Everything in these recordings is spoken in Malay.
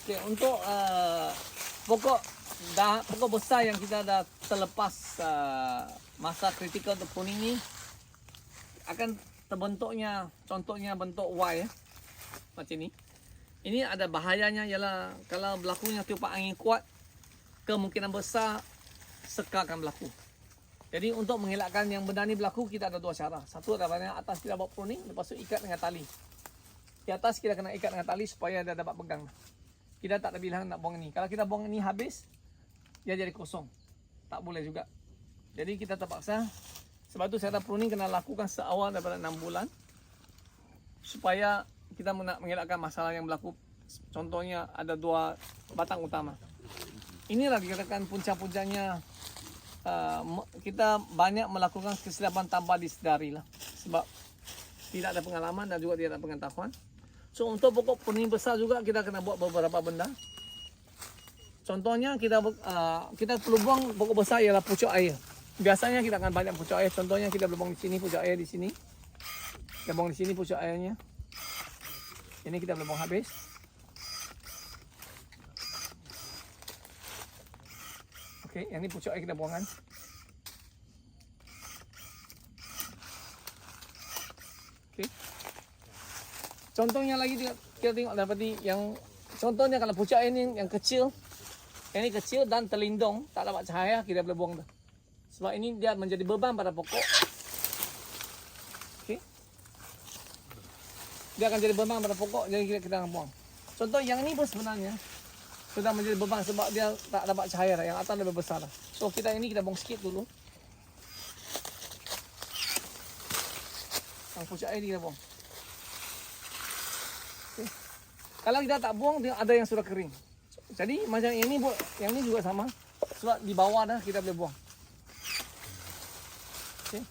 Okay, untuk pokok besar yang kita dah terlepas masa kritikal untuk pruning ni akan terbentuknya, contohnya bentuk Y macam ni. Ini ada bahayanya ialah kalau berlakunya tiupan angin kuat, kemungkinan besar sekar akan berlaku. Jadi untuk mengelakkan yang benda ni berlaku, kita ada dua cara. Satu adalah yang atas kita buat pruning, lepas tu ikat dengan tali. Di atas kita kena ikat dengan tali supaya dia dapat pegang. Kita tak ada pilihan nak buang ni. Kalau kita buang ni habis, dia jadi kosong. Tak boleh juga. Jadi kita terpaksa. Sebab tu saya dah pruning kena lakukan seawal daripada 6 bulan. Supaya kita nak mengelakkan masalah yang berlaku. Contohnya ada dua batang utama. Inilah dikatakan punca-puncanya kita banyak melakukan kesilapan tanpa disedari lah. Sebab tidak ada pengalaman dan juga tidak ada pengetahuan. So untuk pokok pruning besar juga kita kena buat beberapa benda. Contohnya kita perlu buang pokok besar ialah pucuk air. Biasanya kita akan banyak pucuk air. Contohnya kita boleh buang di sini pucuk air di sini. Kita buang di sini pucuk airnya. Ini kita boleh buang habis. Okey, yang ni pucuk air kita buangkan. Okey. Contohnya lagi kita tengok dapat ni yang contohnya kalau pucuk air ni yang kecil. Yang ni kecil dan terlindung, tak dapat cahaya, kita boleh buang dah. Sebab ini dia menjadi beban pada pokok. Okey. Dia akan jadi beban pada pokok, jadi kita akan buang. Contoh yang ni pun sebenarnya sudah menjadi beban sebab dia tak dapat cahaya dah. Yang atas lebih besar dah. So kita ini kita buang sikit dulu. Yang pucuk air ni kita buang. Okay. Kalau kita tak buang, dia ada yang sudah kering. Jadi macam yang ni juga sama. Sebab di bawah dah kita boleh buang. Okay.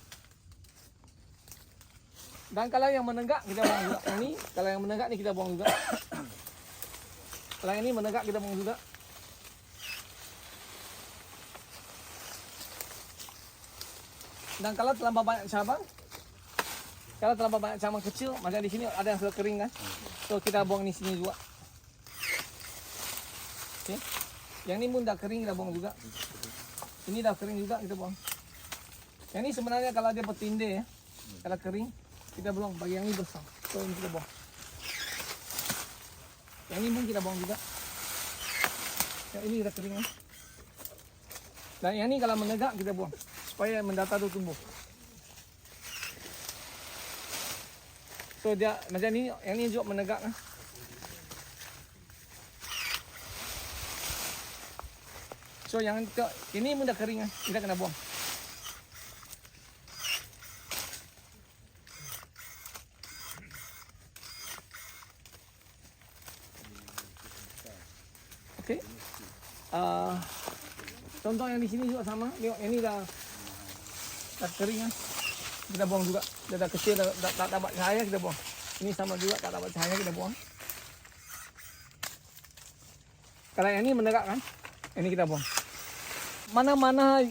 Dan kalau yang menegak kita buang juga. Yang ni, kalau yang menegak ni kita buang juga. Kalau ini menegak kita buang juga. Dan kalau terlampau banyak cabang, kalau terlampau banyak cabang kecil, macam di sini ada yang sudah kering kan, so kita buang di sini juga. Okay. Yang ni pun dah kering kita buang juga. Ini dah kering juga kita buang. Yang ni sebenarnya kalau dia bertindih ya, kalau kering kita buang. Bagi yang ni besar, so ini kita buang. Yang ini pun kita buang juga. Yang ini kita kering. Dan yang ini kalau menegak kita buang. Supaya mendata tu tumbuh. So dia macam ni, yang ini juga menegak. So yang ini pun dah kering. Kita kena buang. Okey. Contoh yang di sini juga sama. Tengok yang ni dah kering kan. Kita buang juga. Dia dah kecil, tak dapat cahaya kita buang. Ini sama juga, tak dapat cahaya kita buang. Kalau yang ni menegak kan, yang ni kita buang. Mana-mana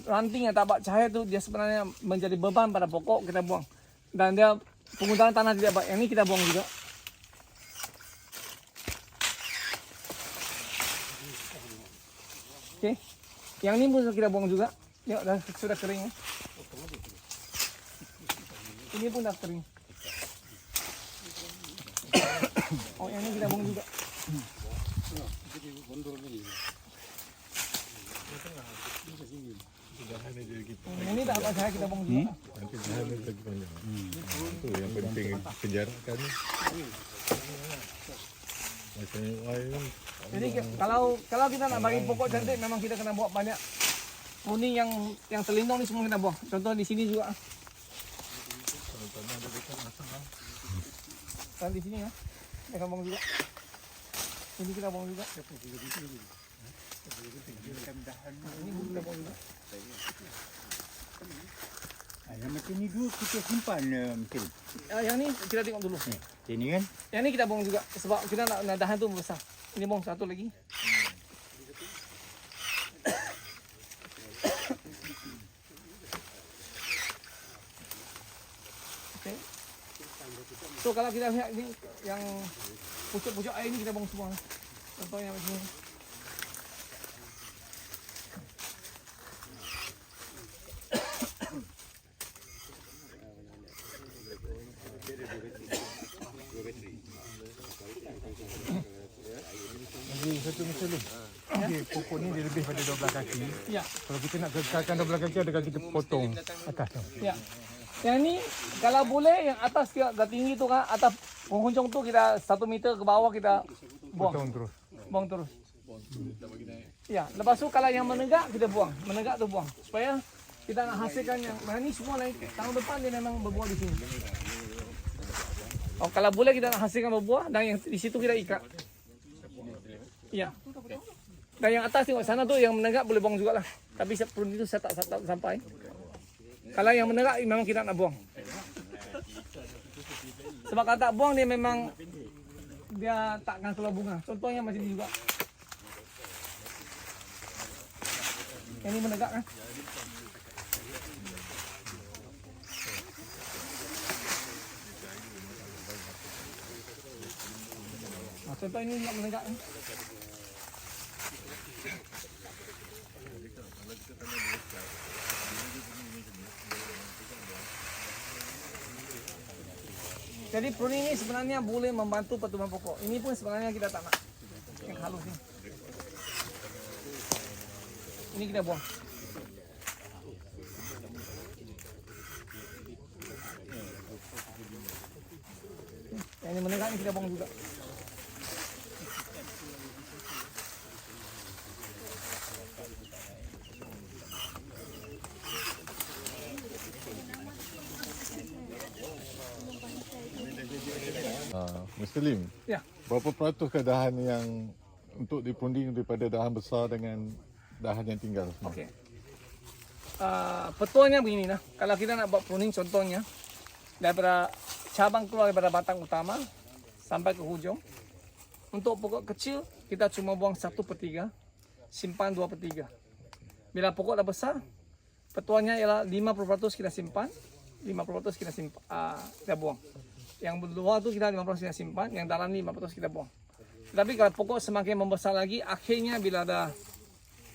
ranting yang tak dapat cahaya tu dia sebenarnya menjadi beban pada pokok, kita buang. Dan dia penggunaan tanah tidak baik. Yang ni kita buang juga. Okey. Yang ni pun kita buang juga. Tengok dah sudah kering. Ini pun dah kering. Oh, yang ni kita buang juga. Yang ni tak apa saya kita buang juga. Nanti bahan lagi banyak. Itu yang penting penjarakan. Macam yang Jadi kalau kita nak bagi pokok cantik, memang kita kena buat banyak. Pruning yang terlindung ni semua kita buang. Contoh di sini juga. Dan di sini ya, kita buang juga. Ini kita buang juga. Ini kita buang juga. Yang macam ni dulu kita simpan mungkin. Yang ni kita tengok dulu. Ini kan? Yang ni kita buang juga sebab kita nak dahan tu besar. Ini buang satu lagi. Okay. So kalau kita lihat ni yang pucuk-pucuk air ni kita buang semua. Contohnya macam ni. Lagi satu masalah. Okey, pokok ni dia lebih pada 12 kaki. Ya. Kalau kita nak kekalkan 12 kaki, adakah kita potong atas tu? Ya. Yang ni kalau boleh yang atas dia dah tinggi tu kan, atas penghujung tu kita 1 meter ke bawah kita buang. Potong terus. Buang terus. Ya, lepas tu kalau yang menegak kita buang. Menegak tu buang. Supaya kita nak hasilkan yang ni semua naik. Tahun depan dia memang berbuah di sini. Oh, kalau boleh kita nak hasilkan berbuah dan yang di situ kita ikat. Ya. Dan yang atas tengok sana tu yang menegak boleh buang jugalah. Tapi sebelum itu saya tak sampai. Kalau yang menegak memang kita nak buang. Sebab kalau tak buang dia memang dia tak akan keluar bunga. Contohnya macam ni juga. Yang ni menegak kan? Nah, contoh ini juga menegak kan? Jadi pruning ini sebenarnya boleh membantu pertumbuhan pokok. Ini pun sebenarnya kita tak nak yang halus ni. Ini kita buang. Yang ini menegak ni kita buang juga. Mr. Lim, Ya. berapa peratus dahan yang untuk dipunding daripada dahan besar dengan dahan yang tinggal semua? Okey. Petuanya begini nah. Kalau kita nak buat pruning contohnya daripada cabang keluar daripada batang utama sampai ke hujung. Untuk pokok kecil kita cuma buang 1/3, simpan 2/3. Bila pokok dah besar, petuanya ialah 50% kita simpan, 50% kita kita buang. Yang luar tu kita 50% kita simpan, yang dalam ni 50% kita buang. Tapi kalau pokok semakin membesar lagi, akhirnya bila dah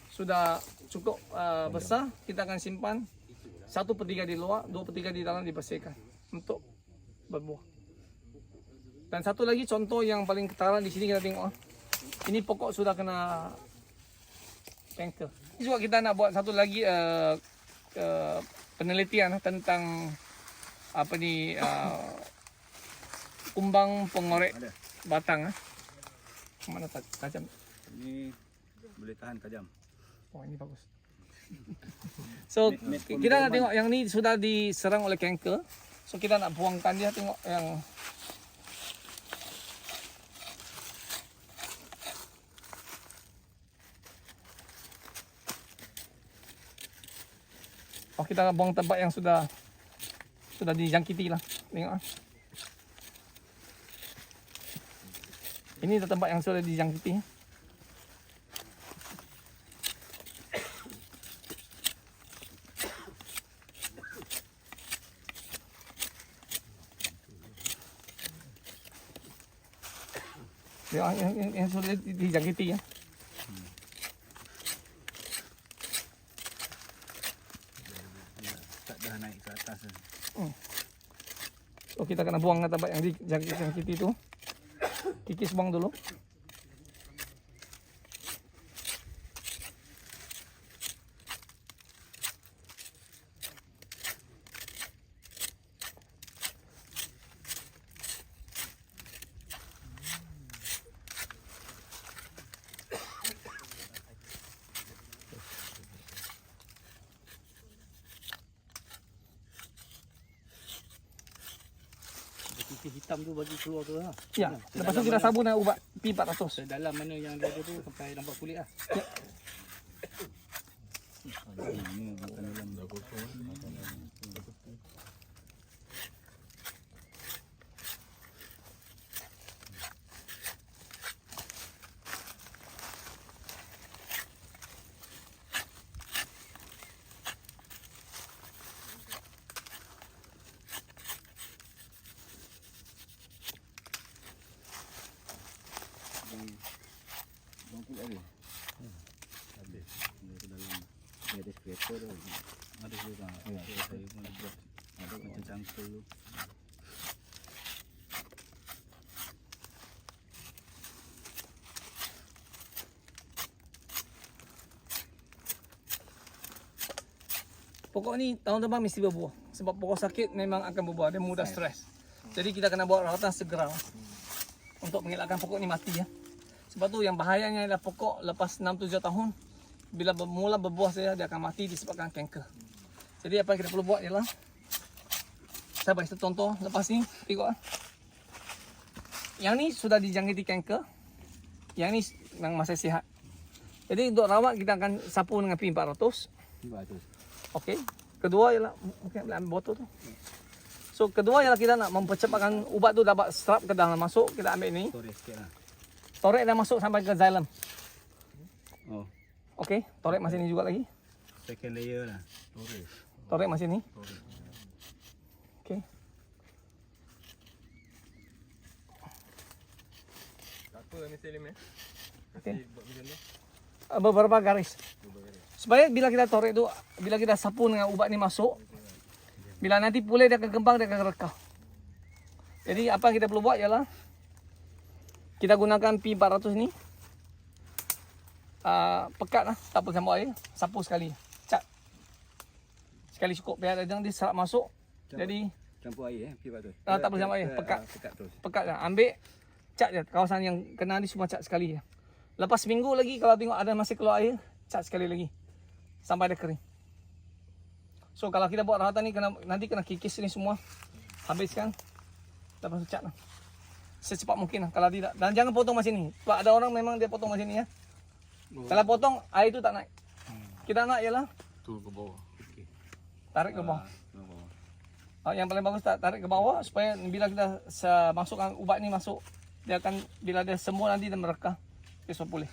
sudah cukup besar, kita akan simpan 1/3 di luar, 2/3 di dalam dibersihkan untuk berbuah. Dan satu lagi contoh yang paling ketara di sini kita tengok, ini pokok sudah kena kanker. Ini juga kita nak buat satu lagi penelitian tentang apa ni kumbang pengorek batang. Mana tajam? Ini boleh tahan tajam. Oh, ini bagus. So kita nak tengok yang ni sudah diserang oleh kanker. So kita nak buangkan dia, tengok yang kita buang tempat yang sudah dijangkiti lah. Tengok. Ini tempat yang sudah dijangkiti. Yang sudah dijangkiti ya. Tak dah naik ke atas. So kita kena buang tempat yang dijangkiti itu. Kikis buang dulu. Titik hitam tu bagi keluar tu lah. Ya, lepas tu kita sabun dengan ubat P400. Dalam mana yang dia tu sampai nampak kulit lah. Ya. Ini makan dalam dah potong. ni. Ada. Dia ke dalam. Dia ada scraper tu. Ada juga. Ya, saya pun buat. Ada macam cangkul tu. Pokok ni tahun depan mesti berbuah. Sebab pokok sakit memang akan berbuah. Dia mudah stres. Jadi kita kena buat rawatan segera untuk mengelakkan pokok ni mati ya. Sebab tu yang bahayanya adalah pokok lepas 6-7 tahun bila mula berbuah dia akan mati disebabkan kanker. Jadi apa yang kita perlu buat ialah saya bagi satu contoh lepas ni tengok. Yang ni sudah dijangkiti kanker. Yang ni memang masih sihat. Jadi untuk rawat kita akan sapu dengan P400. 400. Okey. Kedua ialah mungkin ambil botol tu. So kedua ialah kita nak mempercepatkan ubat tu dapat serap ke dalam masuk, kita ambil ni. Torek sikit lah. Torek dah masuk sampai ke xylem. Oh, Okey, torek masih ni juga lagi. second layer lah. Torek. Torek masih ni. Torek. Okey. Apa Mr. Lim Okey. buat macam ni? Beberapa garis. Supaya bila kita torek tu, bila kita sapu dengan ubat ni masuk, bila nanti pulih dia akan kembang, dia akan rekah. Jadi apa yang kita perlu buat ialah kita gunakan P400 ni. Pekat lah, tak perlu campur air, sapu sekali. Cat. Sekali cukup, biar jangan dia serap masuk. Jadi Campur air P400. tak perlu campur air, pekat. Pekat terus. Pekat lah, ambil cat je, kawasan yang kena ni semua cat sekali je. Lepas seminggu lagi kalau tengok ada masih keluar air, cat sekali lagi. Sampai dia kering. So kalau kita buat rawatan ni nanti kena kikis ni semua. Habiskan. Lepas tu cat lah. Secepat mungkin lah. Kalau tidak. Dan jangan potong macam ni. Sebab ada orang memang dia potong macam ni ya. Kalau potong air tu tak naik. Kita nak ialah Tu ke bawah. tarik ke bawah. Yang paling bagus tarik ke bawah supaya bila kita masukkan ubat ni masuk, dia akan bila dia sembuh nanti dia merekah. Dia semua pulih.